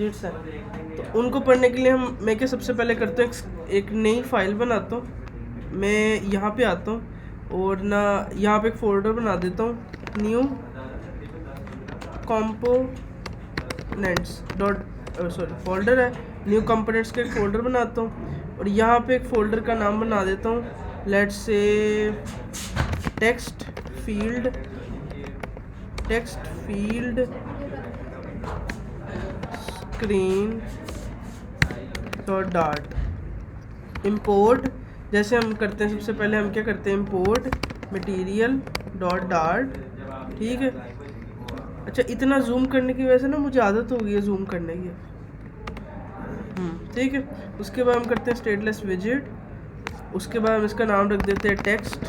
Digits हैं, तो उनको पढ़ने के लिए मैं क्या सबसे पहले करता हूँ, एक नई फाइल बनाता हूँ। मैं यहाँ पे आता हूँ और ना यहाँ पे एक फ़ोल्डर बना देता हूँ, न्यू कंपोनेंट्स डॉट फोल्डर है, न्यू कंपोनेंट्स का एक फ़ोल्डर बनाता हूँ और यहाँ पे एक फ़ोल्डर का नाम बना देता हूँ, let's say text field screen dot dart. Import जैसे हम करते हैं, सबसे पहले हम क्या करते हैं, इम्पोर्ट मटेरियल डॉट डार्ट। ठीक है, अच्छा इतना जूम करने की वजह से ना मुझे आदत हो गई है जूम करने की। ठीक है, उसके बाद हम करते हैं स्टेटलेस विजिट। उसके बाद हम इसका नाम रख देते हैं टेक्स्ट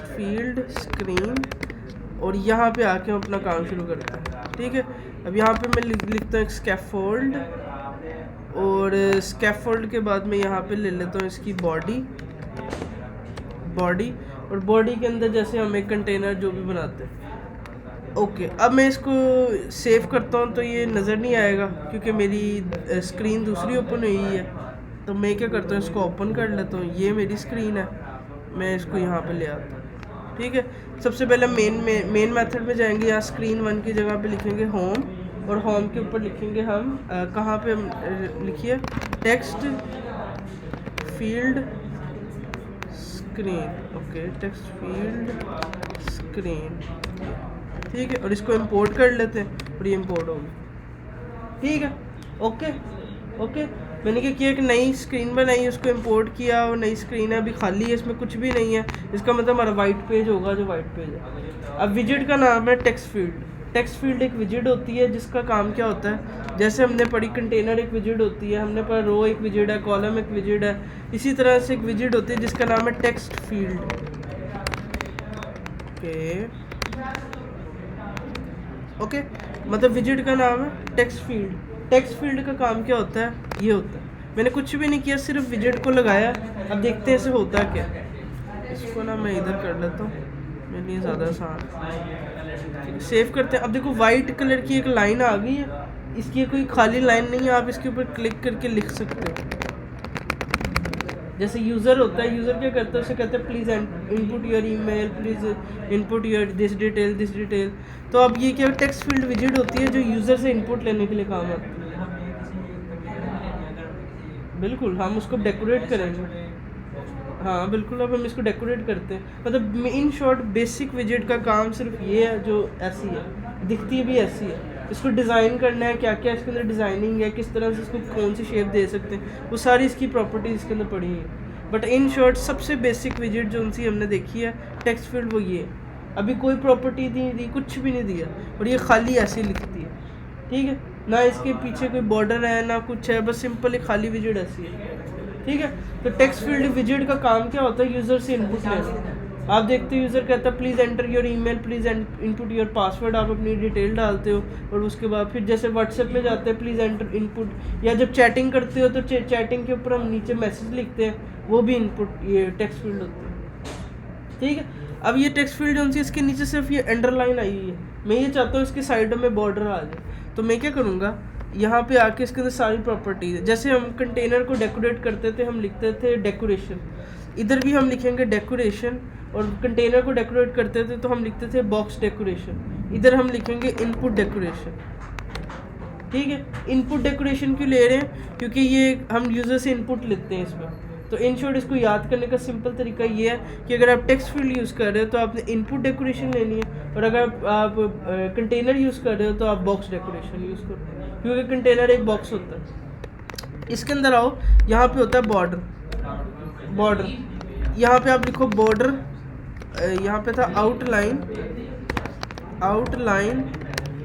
फील्ड स्क्रीन और यहाँ पे आके हम अपना काम शुरू करते हैं। ठीक है, अब यहाँ पे मैं लिखता हूँ स्कैफोल्ड और स्कैफोल्ड के बाद मैं यहाँ पे ले लेता हूँ इसकी बॉडी और बॉडी के अंदर जैसे हम एक कंटेनर जो भी बनाते हैं। ओके, अब मैं इसको सेव करता हूँ तो ये नज़र नहीं आएगा क्योंकि मेरी स्क्रीन दूसरी ओपन हुई है। तो मैं क्या करता हूँ, इसको ओपन कर लेता हूँ, ये मेरी स्क्रीन है, मैं इसको यहाँ पे ले आता हूँ। ठीक है, सबसे पहले मेन मेथड में जाएंगे, यहाँ स्क्रीन 1 की जगह पे लिखेंगे होम और होम के ऊपर लिखेंगे हम कहाँ पे लिखिए text field screen. Okay, text field screen. ठीक है, और इसको इंपोर्ट कर लेते हैं और ये इंपोर्ट हो गया। ठीक है, ओके मैंने क्या किया, एक नई स्क्रीन बनाई, उसको इंपोर्ट किया और नई स्क्रीन है, अभी खाली है, इसमें कुछ भी नहीं है, इसका मतलब हमारा वाइट पेज होगा, जो वाइट पेज है। अब विजिट का नाम है टेक्स्ट फील्ड एक विजिट होती है जिसका काम क्या होता है, जैसे हमने पढ़ी कंटेनर एक विजिट होती है, हमने पढ़ा रो एक विजिट है, कॉलम एक विजिट है, इसी तरह से एक विजिट होती है जिसका नाम है टेक्स्ट फील्ड। ओके, मतलब विजिट का नाम है टेक्स्ट फील्ड का काम क्या होता है, ये होता है। मैंने कुछ भी नहीं किया, सिर्फ विजिट को लगाया। अब देखते हैं इसे होता क्या। इसको ना मैं इधर कर लेता हूँ, मेरे लिए ज़्यादा आसान। सेव करते हैं। अब देखो वाइट कलर की एक लाइन आ गई है, इसकी कोई खाली लाइन नहीं है, आप इसके ऊपर क्लिक करके लिख सकते हो। जैसे यूज़र होता है, यूज़र क्या करता है, उसे कहते हैं please input your email, please input your this detail. तो अब ये क्या टेक्स्ट फील्ड विजिट होती है जो यूज़र से इनपुट लेने के लिए काम आती है। बिल्कुल, हम उसको डेकोरेट करेंगे। हाँ बिल्कुल, अब हम इसको डेकोरेट करते हैं। मतलब इन शॉर्ट बेसिक विजिट का काम सिर्फ ये है, जो ऐसी है, दिखती भी ऐसी है। इसको डिज़ाइन करना है, क्या क्या इसके अंदर डिज़ाइनिंग है, किस तरह से इसको कौन सी शेप दे सकते हैं, वो सारी इसकी प्रॉपर्टीज़ इसके अंदर पड़ी है। बट इन शॉर्ट सबसे बेसिक विजिट जो उनसी हमने देखी है टेक्स्ट फील्ड, वो ये है। अभी कोई प्रॉपर्टी नहीं दी, कुछ भी नहीं दिया, और ये खाली ऐसी लिखती है। ठीक है, ना इसके पीछे कोई बॉर्डर है ना कुछ है, बस सिंपल एक खाली विजिट ऐसी है। ठीक है, तो टेक्स्ट फील्ड विजिट का काम क्या होता है, यूज़र से इनपुट लेना। आप देखते हो यूज़र कहता है please enter your email, please input your password, आप अपनी डिटेल डालते हो, और उसके बाद फिर जैसे व्हाट्सएप में जाते हैं प्लीज़ एंटर इनपुट, या जब चैटिंग करते हो तो चैटिंग के ऊपर हम नीचे मैसेज लिखते हैं, वो भी इनपुट ये टेक्स्ट फील्ड होती है। ठीक है, अब ये टेक्स्ट फील्ड जो है इसके नीचे सिर्फ ये अंडरलाइन आई हुई है, मैं ये चाहता हूँ इसके साइडों में बॉर्डर आ जाए, तो मैं क्या करूँगा, यहाँ पे आके इसके अंदर सारी प्रॉपर्टीज, जैसे हम कंटेनर को डेकोरेट करते थे, हम लिखते थे डेकोरेशन, इधर भी हम लिखेंगे डेकोरेशन, और कंटेनर को डेकोरेट करते थे तो हम लिखते थे बॉक्स डेकोरेशन, इधर हम लिखेंगे इनपुट डेकोरेशन। ठीक है, इनपुट डेकोरेशन क्यों ले रहे हैं, क्योंकि ये हम यूज़र से इनपुट लेते हैं इसमें। तो इन शॉर्ट इसको याद करने का सिंपल तरीका ये है कि अगर आप टेक्स्ट फील्ड यूज़ कर रहे हो तो आपने इनपुट डेकोरेशन लेनी है, और अगर आप कंटेनर यूज़ कर रहे हो तो आप बॉक्स डेकोरेशन यूज़ करो, क्योंकि कंटेनर एक बॉक्स होता है। इसके अंदर आओ, यहाँ पे होता है बॉर्डर, यहाँ पे आप लिखो बॉर्डर, यहाँ पे था आउटलाइन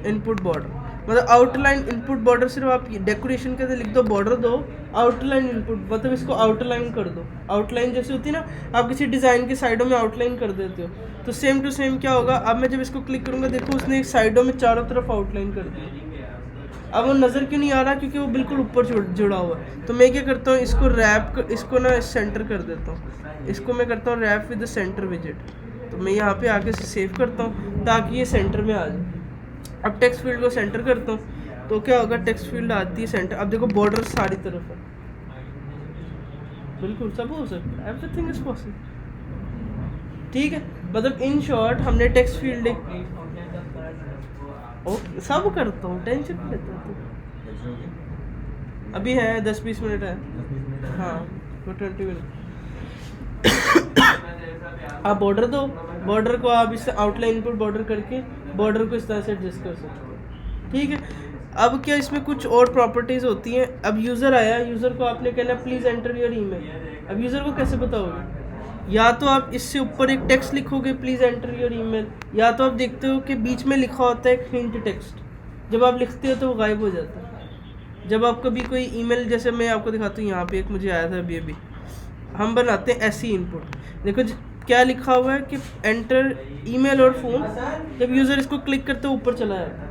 इनपुट बॉर्डर, मतलब आउटलाइन इनपुट बॉर्डर, सिर्फ आप डेकोरेशन के अंदर लिख दो बॉर्डर दो, आउटलाइन इनपुट, मतलब इसको आउटलाइन कर दो। आउटलाइन जैसे होती है ना, आप किसी डिज़ाइन के साइडों में आउटलाइन कर देते हो, तो सेम टू सेम क्या होगा, अब मैं जब इसको क्लिक करूँगा, देखो उसने एक साइडों में चारों तरफ आउटलाइन कर दिया। अब वो नज़र क्यों नहीं आ रहा, क्योंकि वो बिल्कुल ऊपर जुड़ा हुआ है। तो मैं क्या करता हूँ, इसको इसको ना सेंटर कर देता हूँ, इसको मैं करता हूँ wrap with the center visit. तो मैं यहाँ पे आके सेव करता हूँ ताकि ये सेंटर में आ जाए। अब टेक्स्ट फील्ड को सेंटर करता हूँ, तो क्या होगा, टेक्स्ट फील्ड आती है सेंटर। अब देखो बॉर्डर सारी तरफ है, बिल्कुल सब हो सकता है, एवरीथिंग इज पॉसिबल। ठीक है, मतलब इन शॉर्ट हमने टेक्स्ट फील्ड ओके सब करता हूँ, टेंशन नहीं लेता तू। अभी है 10-20 मिनट है, हाँ 20 मिनट। आप बॉर्डर दो, बॉर्डर को आप इससे आउटलाइन इनपुट बॉर्डर करके बॉर्डर को इस तरह से एडजस्ट कर सकते हो। ठीक है, अब क्या इसमें कुछ और प्रॉपर्टीज़ होती हैं। अब यूज़र आया, यूज़र को आपने कहना प्लीज़ एंटर योर ईमेल। अब यूज़र को कैसे बताओगे, या तो आप इससे ऊपर एक टेक्स्ट लिखोगे प्लीज़ एंटर योर ईमेल, या तो आप देखते हो कि बीच में लिखा होता है एक हिंट टेक्स्ट, जब आप लिखते हो तो वो गायब हो जाता है। जब आप कभी कोई ईमेल, जैसे मैं आपको दिखाता हूँ, यहाँ पे एक मुझे आया था अभी हम बनाते हैं ऐसी इनपुट। देखो क्या लिखा हुआ है कि एंटर ईमेल और फ़ोन, जब यूज़र इसको क्लिक करते ऊपर चला जाता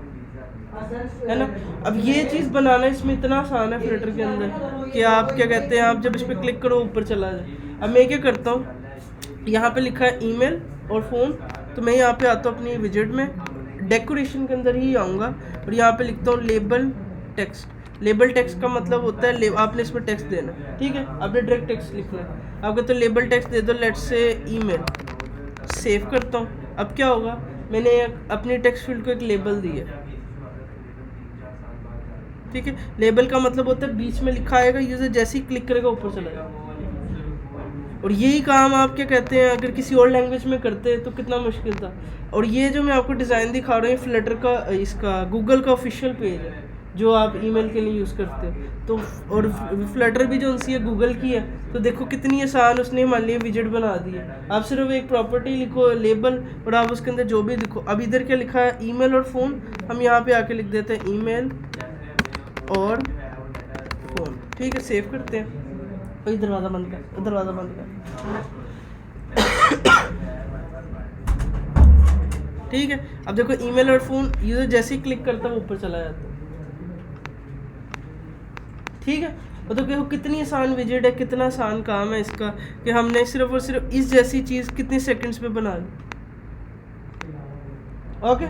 है ना। अब ये चीज़ बनाना इसमें इतना आसान है फ्लटर के अंदर कि आप क्या कहते हैं, आप जब इस पर क्लिक करो ऊपर चला जाए। अब मैं क्या करता हूँ, यहाँ पे लिखा है ईमेल और फ़ोन, तो मैं यहाँ पे आता हूँ अपनी विजेट में, डेकोरेशन के अंदर ही आऊँगा और यहाँ पे लिखता हूँ लेबल टेक्स्ट। लेबल टेक्स्ट का मतलब होता है आपने इसमें टेक्स्ट देना है। ठीक है, आपने डायरेक्ट टेक्स्ट लिखना है, आप कहते हो लेबल टेक्स्ट दे दो, लेट्स से ईमेल। सेव करता हूँ। अब क्या होगा, मैंने अपनी टेक्स्ट फील्ड को एक लेबल दी है। ठीक है, लेबल का मतलब होता है बीच में लिखा आएगा, यूज़र जैसे ही क्लिक करेगा ऊपर चला जाएगा। और यही काम आप क्या कहते हैं अगर किसी और लैंग्वेज में करते तो कितना मुश्किल था। और ये जो मैं आपको डिज़ाइन दिखा रहा हूँ, फ्लटर का, इसका गूगल का ऑफिशियल पेज है जो आप ईमेल के लिए यूज़ करते हो। तो और फ्लटर भी जो सी है गूगल की है, तो देखो कितनी आसान उसने हमारे लिए विजेट बना दी है। आप सिर्फ एक प्रॉपर्टी लिखो लेबल, और आप उसके अंदर जो भी लिखो। अब इधर क्या लिखा है, ईमेल और फ़ोन, हम यहाँ पे आके लिख देते हैं ईमेल और फ़ोन। ठीक है, सेव करते हैं। और दरवाज़ा बंद कर, दरवाज़ा बंद कर। ठीक है, अब देखो ईमेल और फ़ोन, यूज़र जैसे ही क्लिक करता है वो ऊपर चला जाता है। ठीक है, तो देखो कितनी आसान विजेट है, कितना आसान काम है इसका, कि हमने सिर्फ और सिर्फ इस जैसी चीज़ कितनी सेकंड्स में बना ली। ओके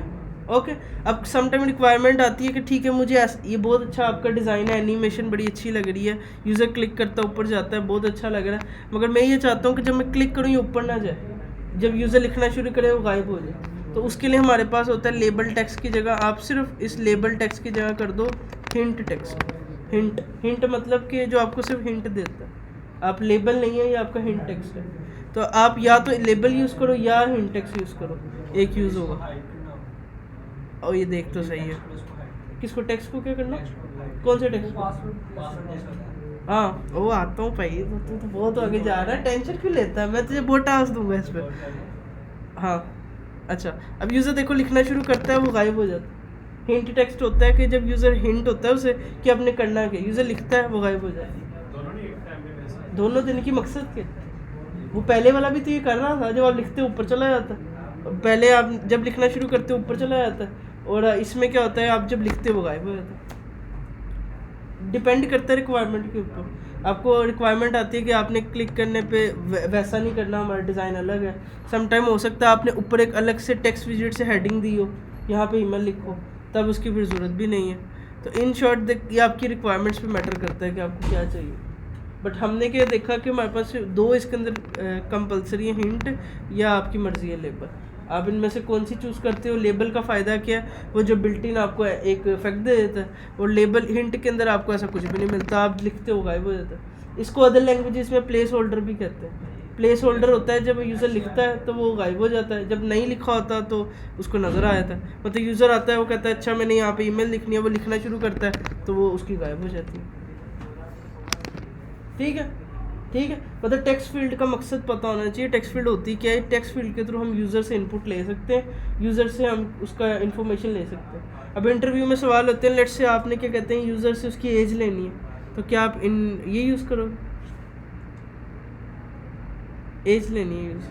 ओके, अब सम टाइम रिक्वायरमेंट आती है कि ठीक है मुझे ये बहुत अच्छा आपका डिज़ाइन है, एनिमेशन बड़ी अच्छी लग रही है, यूज़र क्लिक करता है ऊपर जाता है, बहुत अच्छा लग रहा है, मगर मैं ये चाहता हूँ कि जब मैं क्लिक करूँ ये ऊपर ना जाए, जब यूज़र लिखना शुरू करे वो गायब हो जाए। तो उसके लिए हमारे पास होता है लेबल टेक्स्ट की जगह आप सिर्फ इस लेबल टेक्स्ट की जगह कर दो हिंट टेक्स्ट। हिंट मतलब कि जो आपको सिर्फ हिंट देता है, आप लेबल नहीं है, ये आपका हिंट टेक्स्ट है। तो आप या तो लेबल यूज़ करो या हिंट टेक्स्ट यूज़ करो, एक यूज़ होगा। और ये देख तो सही है, किसको टेक्स्ट को क्या करना, कौन से टेक्स्ट? हाँ वो आता हूँ भाई, तू तो बहुत आगे जा रहा है, टेंशन क्यों लेता है, मैं तुझे बहुत टास्क दूंगा इस पर। हाँ अच्छा, अब यूज़र देखो लिखना शुरू करता है वो गायब हो जाता है। हिंट टेक्स्ट होता है कि जब यूज़र हिंट होता है उसे कि आपने करना क्या, यूज़र लिखता है वो गायब हो जाता है। दोनों देने की मकसद क्या, वो पहले वाला भी तो ये कर रहा था, जब आप लिखते ऊपर चला जाता है, पहले आप जब लिखना शुरू करते ऊपर चला जाता है, और इसमें क्या होता है आप जब लिखते वो गायब हो जाता है। डिपेंड करता है रिक्वायरमेंट के ऊपर। आपको रिक्वायरमेंट आती है कि आपने क्लिक करने पे वैसा नहीं करना, हमारा डिज़ाइन अलग है। सम टाइम हो सकता है आपने ऊपर एक अलग से टेक्स्ट विजेट से हेडिंग दी हो, यहाँ पे ईमेल लिखो, तब उसकी फिर ज़रूरत भी नहीं है। तो इन शॉर्ट ये आपकी रिक्वायरमेंट्स पे मैटर करता है कि आपको क्या चाहिए। बट हमने क्या देखा कि हमारे पास दो इसके अंदर कंपलसरी है, हिंट या आपकी मर्ज़ी है लेबल। आप इनमें से कौन सी चूज़ करते हो। लेबल का फ़ायदा क्या है, वो जो बिल्ट इन आपको एक इफेक्ट दे देता है, और लेबल हिंट के अंदर आपको ऐसा कुछ भी नहीं मिलता, आप लिखते हो गायब हो जाता है। इसको अदर लैंग्वेजेस में प्लेस होल्डर भी कहते हैं। प्लेस होल्डर होता है जब यूज़र लिखता है तो वो गायब हो जाता है, जब नहीं लिखा होता तो उसको नज़र आ जाता है। मतलब यूज़र आता है वो कहता है अच्छा मैंने यहाँ पे ईमेल लिखनी है, वो लिखना शुरू करता है तो वो उसकी गायब हो जाती है। ठीक है ठीक है, मतलब टेक्स्ट फील्ड का मकसद पता होना चाहिए। टेक्स्ट फील्ड होती क्या है, टेक्स्ट फील्ड के थ्रू हम यूज़र से इनपुट ले सकते हैं, यूज़र से हम उसका इन्फॉर्मेशन ले सकते हैं। अब इंटरव्यू में सवाल होते हैं, लेट्स से आपने क्या कहते हैं यूज़र से उसकी एज लेनी है, तो क्या आप ये यूज़ करोगे, एज लेनी है यूज़,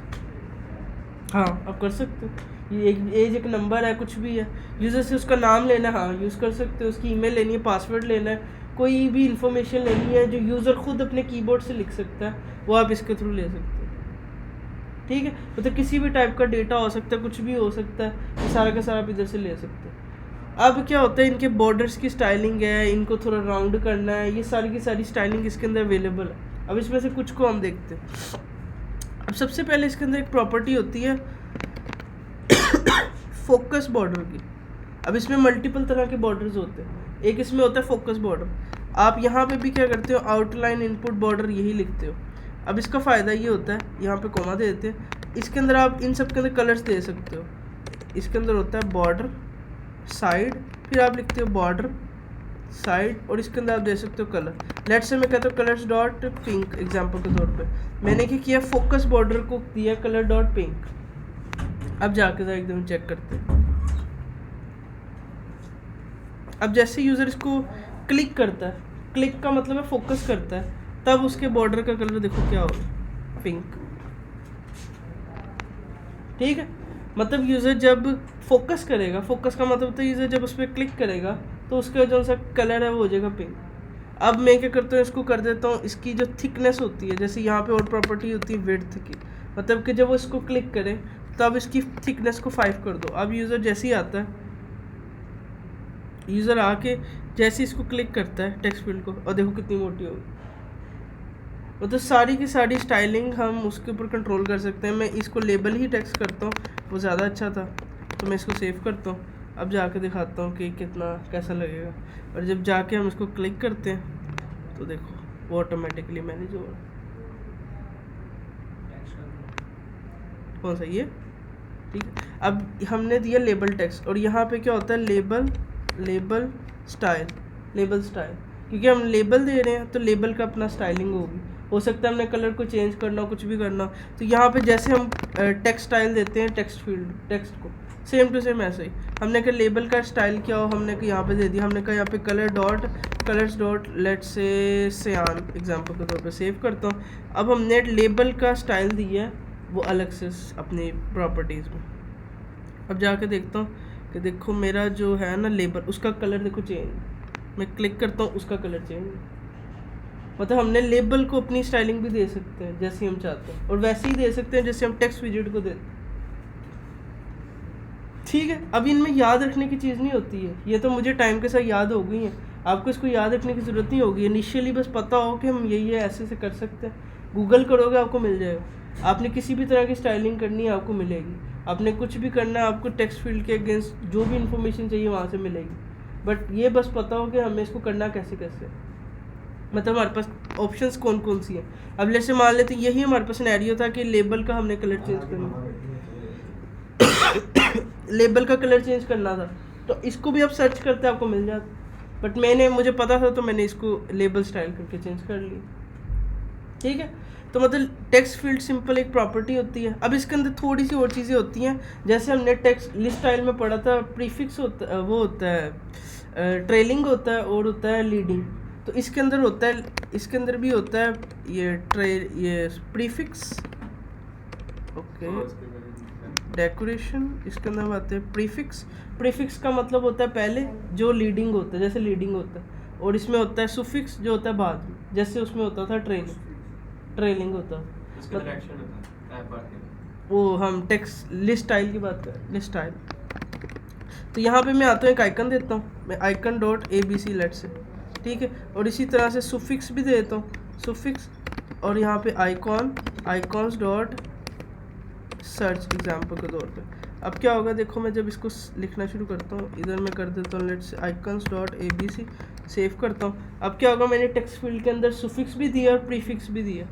हाँ आप कर सकते हो। ये एज एक नंबर है, कुछ भी है, यूज़र से उसका नाम लेना है, हाँ यूज़ कर सकते हो। उसकी ईमेल लेनी है, पासवर्ड लेना है, कोई भी इंफॉर्मेशन लेनी है जो यूज़र खुद अपने कीबोर्ड से लिख सकता है, वो आप इसके थ्रू ले सकते हैं। ठीक है, मतलब किसी भी टाइप का डेटा हो सकता है, कुछ भी हो सकता है, ये सारा का सारा आप इधर से ले सकते हैं। अब क्या होता है, इनके बॉर्डर्स की स्टाइलिंग है, इनको थोड़ा राउंड करना है, ये सारी की सारी स्टाइलिंग इसके अंदर अवेलेबल है। अब इसमें से कुछ को हम देखते हैं। अब सबसे पहले इसके अंदर एक प्रॉपर्टी होती है फोकस बॉर्डर की। अब इसमें मल्टीपल तरह के बॉर्डर्स होते हैं, एक इसमें होता है फोकस बॉर्डर। आप यहाँ पे भी क्या करते हो, आउटलाइन इनपुट बॉर्डर यही लिखते हो। अब इसका फ़ायदा ये होता है, यहाँ पे कॉमा दे देते हैं, इसके अंदर आप इन सब के अंदर कलर्स दे सकते हो। इसके अंदर होता है बॉर्डर साइड, फिर आप लिखते हो बॉर्डर साइड, और इसके अंदर आप दे सकते हो कलर। लेट्स से मैं कहता हूँ कलर्स डॉट पिंक एग्जाम्पल के तौर पे। मैंने क्या किया, फोकस बॉर्डर को दिया कलर डॉट पिंक। अब जाके जरा एकदम चेक करते हैं। अब जैसे यूज़र इसको क्लिक करता है, क्लिक का मतलब है फोकस करता है, तब उसके बॉर्डर का कलर देखो क्या होगा, पिंक। ठीक है, मतलब यूज़र जब फोकस करेगा, फोकस का मतलब होता है यूज़र जब उस पर क्लिक करेगा तो उसका जो सा कलर है वो हो जाएगा पिंक। अब मैं क्या करता हूँ, इसको कर देता हूँ, इसकी जो थिकनेस होती है, जैसे यहाँ पे और प्रॉपर्टी होती है विड्थ की, मतलब कि जब वो इसको क्लिक करें तब इसकी थिकनेस को 5 कर दो। अब यूज़र जैसे ही आता है, यूज़र आके जैसे इसको क्लिक करता है टेक्स्ट फील्ड को, और देखो कितनी मोटी होगी। मतलब सारी की सारी स्टाइलिंग हम उसके ऊपर कंट्रोल कर सकते हैं। मैं इसको लेबल ही टेक्स्ट करता हूँ, वो ज़्यादा अच्छा था, तो मैं इसको सेव करता हूँ। अब जाके दिखाता हूँ कि कितना कैसा लगेगा। और जब जाके हम इसको क्लिक करते हैं तो देखो वो ऑटोमेटिकली मैनेज होगा। कौन सा ये, ठीक है। अब हमने दिया लेबल टेक्स्ट, और यहाँ पे क्या होता है लेबल स्टाइल, क्योंकि हम लेबल दे रहे हैं तो लेबल का अपना स्टाइलिंग होगी। हो सकता है हमने कलर को चेंज करना हो, कुछ भी करना हो, तो यहाँ पे जैसे हम टेक्स्ट स्टाइल देते हैं टेक्स्ट फील्ड टेक्स्ट को, सेम टू सेम ऐसे ही हमने कहा लेबल का स्टाइल क्या हो, हमने कहा यहाँ पे दे दिया, हमने कहा यहाँ पे कलर्स डॉट लेट्स से सियान एग्जांपल के तौर पे सेव करता हूँ। अब हमने लेबल का स्टाइल दिया है वो अलग से अपनी प्रॉपर्टीज़ में। अब जाके देखता हूँ कि देखो मेरा जो है ना लेबल, उसका कलर देखो चेंज, मैं क्लिक करता हूँ उसका कलर चेंज। मतलब हमने लेबल को अपनी स्टाइलिंग भी दे सकते हैं जैसे हम चाहते हैं, और वैसे ही दे सकते हैं जैसे हम टेक्स्ट विजेट को देते हैं। ठीक है, अब इनमें याद रखने की चीज़ नहीं होती है, ये तो मुझे टाइम के साथ याद हो गई है, आपको इसको याद रखने की ज़रूरत नहीं होगी। इनिशियली बस पता हो कि हम ये ऐसे से कर सकते हैं, गूगल करोगे आपको मिल जाएगा। आपने किसी भी तरह की स्टाइलिंग करनी है आपको मिलेगी, आपने कुछ भी करना है आपको टेक्स्ट फील्ड के अगेंस्ट जो भी इन्फॉर्मेशन चाहिए वहाँ से मिलेगी। बट ये बस पता हो कि हमें इसको करना कैसे कैसे, मतलब हमारे पास ऑप्शंस कौन कौन सी हैं। अब जैसे मान लेते यही हमारे पास सिनेरियो था कि लेबल का हमने कलर चेंज करना लेबल का कलर चेंज करना था, तो इसको भी आप सर्च करते आपको मिल जाता, बट मुझे पता था तो मैंने इसको लेबल स्टाइल करके चेंज कर लिया। ठीक है, तो मतलब टेक्स्ट फील्ड सिंपल एक प्रॉपर्टी होती है। अब इसके अंदर थोड़ी सी और चीज़ें होती हैं, जैसे हमने टेक्स्ट लिस्ट स्टाइल में पढ़ा था, प्रीफिक्स होता वो होता है ट्रेलिंग होता है और होता है लीडिंग। तो इसके अंदर होता है, इसके अंदर भी होता है ये प्रीफिक्स, ओके, डेकोरेशन, इसके अंदर आते हैं प्रीफिक्स का मतलब होता है पहले जो लीडिंग होता है, जैसे लीडिंग होता है, और इसमें होता है सुफिक्स जो होता है बाद में, जैसे उसमें होता था ट्रेलिंग होता है। वो हम टेक्स्ट लिस्ट स्टाइल की बात कर, लिस्ट स्टाइल। तो यहाँ पे मैं आता हूँ एक आइकन देता हूँ, मैं आइकन डॉट ABC लेट से, ठीक है, और इसी तरह से सुफिक्स भी दे देता हूँ, सुफिक्स, और यहाँ पे आइकॉन्स डॉट सर्च एग्जाम्पल के तौर पे। अब क्या होगा देखो, मैं जब इसको लिखना शुरू करता हूँ, इधर मैं कर देता हूँ let's icons dot ABC, save करता हूँ। अब क्या होगा, मैंने टेक्स्ट फील्ड के अंदर सुफिक्स भी दिया और प्रीफिक्स भी दिया।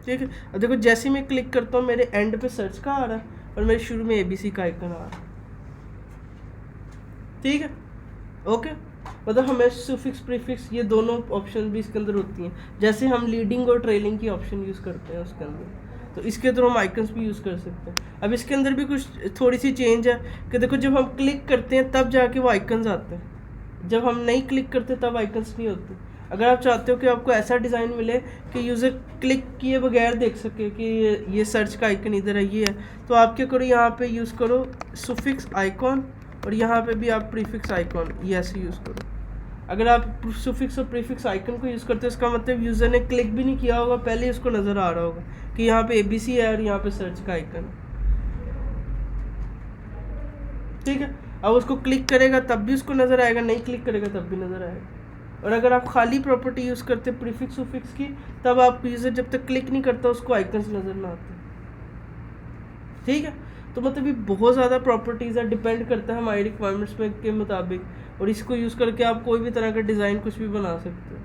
ठीक है, अब देखो जैसे मैं क्लिक करता हूँ मेरे एंड पे सर्च का आ रहा है और मेरे शुरू में ABC का आइकन आ रहा है। ठीक है, ओके, मतलब हमें सुफिक्स प्रीफिक्स ये दोनों ऑप्शन भी इसके अंदर होती हैं, जैसे हम लीडिंग और ट्रेलिंग की ऑप्शन यूज़ करते हैं उसके अंदर, तो इसके थ्रू हम आइकन्स भी यूज़ कर सकते हैं। अब इसके अंदर भी कुछ थोड़ी सी चेंज है कि देखो जब हम क्लिक करते हैं तब जाके वो आइकन्स आते हैं, जब हम नहीं क्लिक करते तब आइकन्स नहीं होते। अगर आप चाहते हो कि आपको ऐसा डिज़ाइन मिले कि यूज़र क्लिक किए बगैर देख सके कि ये सर्च का आइकन इधर है, ये है, तो आप क्या करो, यहाँ पे यूज़ करो सुफिक्स आइकॉन, और यहाँ पे भी आप प्रीफिक्स आइकॉन ये ऐसे यूज़ करो। अगर आप सुफिक्स और प्रीफिक्स आइकन को यूज़ करते हो इसका मतलब यूज़र ने क्लिक भी नहीं किया होगा, पहले उसको नज़र आ रहा होगा कि यहाँ पे ABC है और यहाँ पे सर्च का आइकन। ठीक है। अब उसको क्लिक करेगा तब भी उसको नज़र आएगा, नहीं क्लिक करेगा तब भी नज़र आएगा। और अगर आप खाली प्रॉपर्टी यूज़ करते प्रीफिक्स सुफिक्स की, तब आप यूज़र जब तक क्लिक नहीं करता उसको आइकन्स नज़र ना आते। ठीक है, तो मतलब ये बहुत ज़्यादा प्रॉपर्टीज़ है, डिपेंड करता है हमारी रिक्वायरमेंट्स में के मुताबिक, और इसको यूज़ करके आप कोई भी तरह का डिज़ाइन कुछ भी बना सकते हो।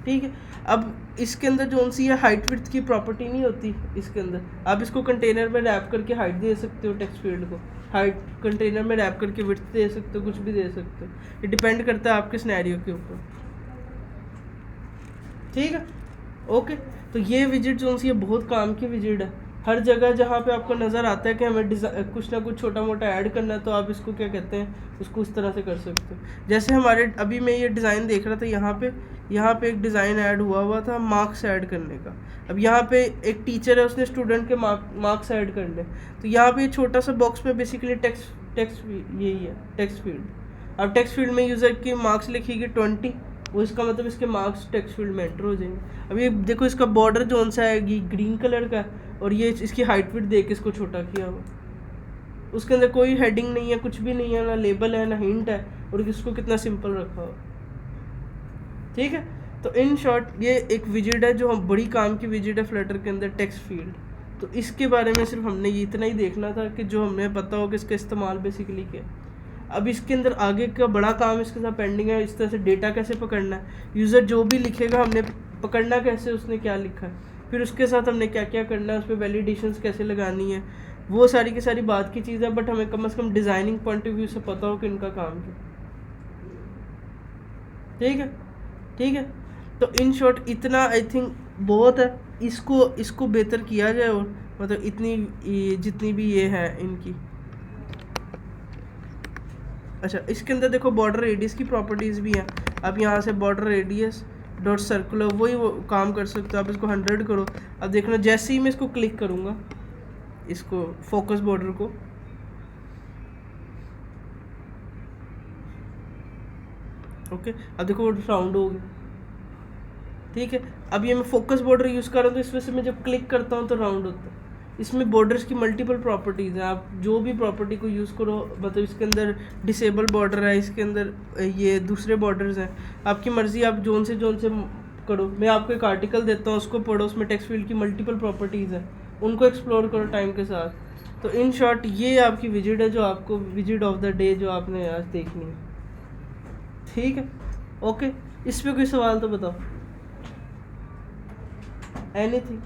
ठीक है, अब इसके अंदर जो सी है हाइट विड्थ की प्रॉपर्टी नहीं होती इसके अंदर, आप इसको कंटेनर में रैप करके हाइट दे सकते हो, टेक्स्ट फील्ड को हाइट कंटेनर में रैप करके विड्थ दे सकते हो, कुछ भी दे सकते हो, ये डिपेंड करता है आपके सिनेरियो के ऊपर। ठीक है, ओके। तो ये विजिट जो सी है बहुत काम की विजिट है। हर जगह जहाँ पे आपको नज़र आता है कि हमें कुछ ना कुछ छोटा मोटा ऐड करना है, तो आप इसको क्या कहते हैं, उसको उस तरह से कर सकते हो। जैसे हमारे अभी मैं ये डिज़ाइन देख रहा था, यहाँ पे एक डिज़ाइन ऐड हुआ था मार्क्स ऐड करने का। अब यहाँ पे एक टीचर है, उसने स्टूडेंट के मार्क्स ऐड करने, तो यहाँ पे छोटा सा बॉक्स में बेसिकली टेक्स्ट यही है, टेक्स्ट फील्ड। अब टेक्स्ट फील्ड में यूज़र की मार्क्स लिखेगी 20, वो इसका मतलब इसके मार्क्स टेक्स्ट फील्ड में एंटर हो जाएंगे। अब ये देखो इसका बॉर्डर जो सा है ये ग्रीन कलर का है, और ये इसकी हाइट विड्थ देख के इसको छोटा किया हुआ। उसके अंदर कोई हेडिंग नहीं है, कुछ भी नहीं है, ना लेबल है ना हिंट है, और इसको कितना सिंपल रखा हुआ। ठीक है, तो इन शॉर्ट ये एक विजिट है जो हम बड़ी काम की विजिट है फ्लटर के अंदर, टेक्स्ट फील्ड। तो इसके बारे में सिर्फ हमने ये इतना ही देखना था कि जो हमें पता हो कि इसका इस्तेमाल बेसिकली क्या। अब इसके अंदर आगे का बड़ा काम इसके साथ पेंडिंग है, इस तरह से डेटा कैसे पकड़ना है, यूज़र जो भी लिखेगा हमने पकड़ना कैसे, उसने क्या लिखा है, फिर उसके साथ हमने क्या क्या करना है, उस पर वैलिडेशंस कैसे लगानी है, वो सारी की सारी बात की चीज़ है। बट हमें कम से कम डिज़ाइनिंग पॉइंट ऑफ व्यू से पता हो कि इनका काम क्या। ठीक है, ठीक है। तो इन शॉर्ट इतना आई थिंक बहुत है, इसको बेहतर किया जाए, और मतलब इतनी जितनी भी ये है इनकी। अच्छा, इसके अंदर देखो बॉर्डर रेडियस की प्रॉपर्टीज़ भी हैं। अब यहाँ से बॉर्डर रेडियस डॉट सर्कुलर वही वो काम कर सकते हो। आप इसको 100 करो। अब देखना जैसे ही मैं इसको क्लिक करूँगा, इसको फोकस बॉर्डर को, ओके, अब देखो वो राउंड हो गया। ठीक है, अब ये मैं फोकस बॉर्डर यूज़ कर रहा हूँ, तो इस वजह से मैं जब क्लिक करता हूँ तो राउंड होता है। इसमें बॉर्डर्स की मल्टीपल प्रॉपर्टीज़ हैं, आप जो भी प्रॉपर्टी को यूज़ करो, मतलब इसके अंदर डिसेबल बॉर्डर है, इसके अंदर ये दूसरे बॉर्डर्स हैं, आपकी मर्ज़ी, आप जोन से करो। मैं आपको एक आर्टिकल देता हूँ, उसको पढ़ो, उसमें टेक्स्ट फील्ड की मल्टीपल प्रॉपर्टीज़ हैं, उनको एक्सप्लोर करो टाइम के साथ। तो इन शॉर्ट ये आपकी विजिट है, जो आपको विजिट ऑफ द डे जो आपने आज देखनी है। ठीक है, ओके, इस पर कोई सवाल तो बताओ। एनीथिंग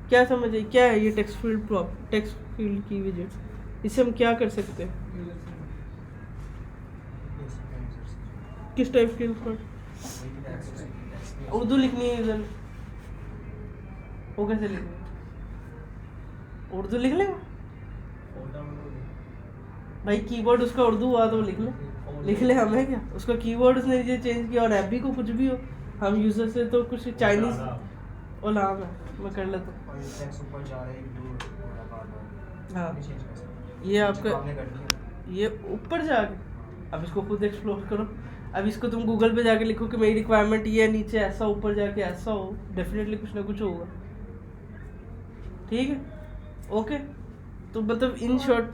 क्या समझ आई, क्या है ये टेक्स्ट फील्ड की विजिट, इससे हम क्या कर सकते हैं, किस टाइप की उर्दू लिखनी है यूजर, वो कैसे लिखेगा, उर्दू लिख लेगा भाई, कीबोर्ड उसका उर्दू हुआ तो लिख ले हमें क्या, उसका कीबोर्ड उसने ये चेंज किया, और ऐप भी को कुछ भी हो, हम यूजर से तो कुछ चाइनीज ओलाम है, मैं कर लेता हूँ। हाँ, ये आपका ये ऊपर जाके, अब इसको खुद एक्सप्लोर करो। अब इसको तुम गूगल पे जाके लिखो कि मेरी रिक्वायरमेंट ये है, नीचे ऐसा, ऊपर जाके ऐसा हो, डेफिनेटली कुछ ना कुछ होगा। ठीक है, ओके। तो मतलब इन शॉर्ट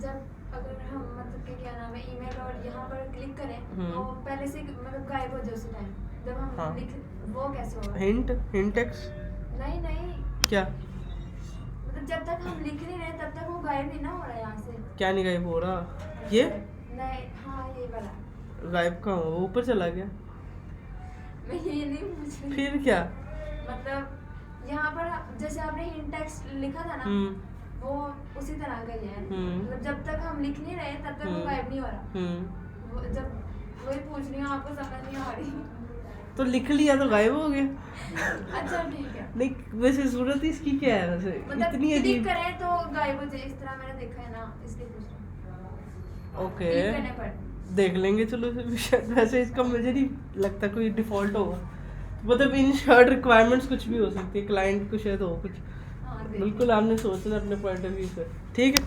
जब अगर हम मतलब कि क्या नाम है ईमेल और यहाँ पर क्लिक करें तो पहले से मतलब गायब हो जाए उसी टाइम जब हम हाँ। वो कैसे होगा, हिंट टेक्स नहीं क्या, मतलब जब तक हम लिख नहीं रहे तब तक वो गायब नहीं ना हो रहा है यहाँ से, क्या नहीं गायब हो रहा, ये नहीं, हाँ ये वाला गायब कहाँ हो, ऊपर चला गया, मैं ये नहीं पूछ रही, फिर क्या, मतलब यहाँ पर जैसे आपने हिंट टेक्स्ट लिखा था ना, वो उसी तरह का ही है, मतलब जब तक हम लिख नहीं रहे तब तक वो गायब नहीं हो रहा, वो जब वही पूछ रही हूँ, आपको समझ नहीं आ रही, तो लिख लिया तो गायब हो गया। अच्छा ठीक है, नहीं वैसे जरूरत इसकी क्या है, वैसे मतलब इतनी क्लिक अजीब, करें तो गायब हो जाए, इस तरह मैंने देखा है ना, इसलिए पूछ रही हूँ। ओके क्लिक करने पर देख लेंगे, चलो वैसे इसका मुझे नहीं लगता कोई डिफॉल्ट होगा, मतलब इन शॉर्ट रिक्वायरमेंट्स कुछ भी हो सकती है, क्लाइंट को शायद हो कुछ, हाँ, बिल्कुल आपने सोचना अपने पॉइंट ऑफ व्यू से। ठीक है।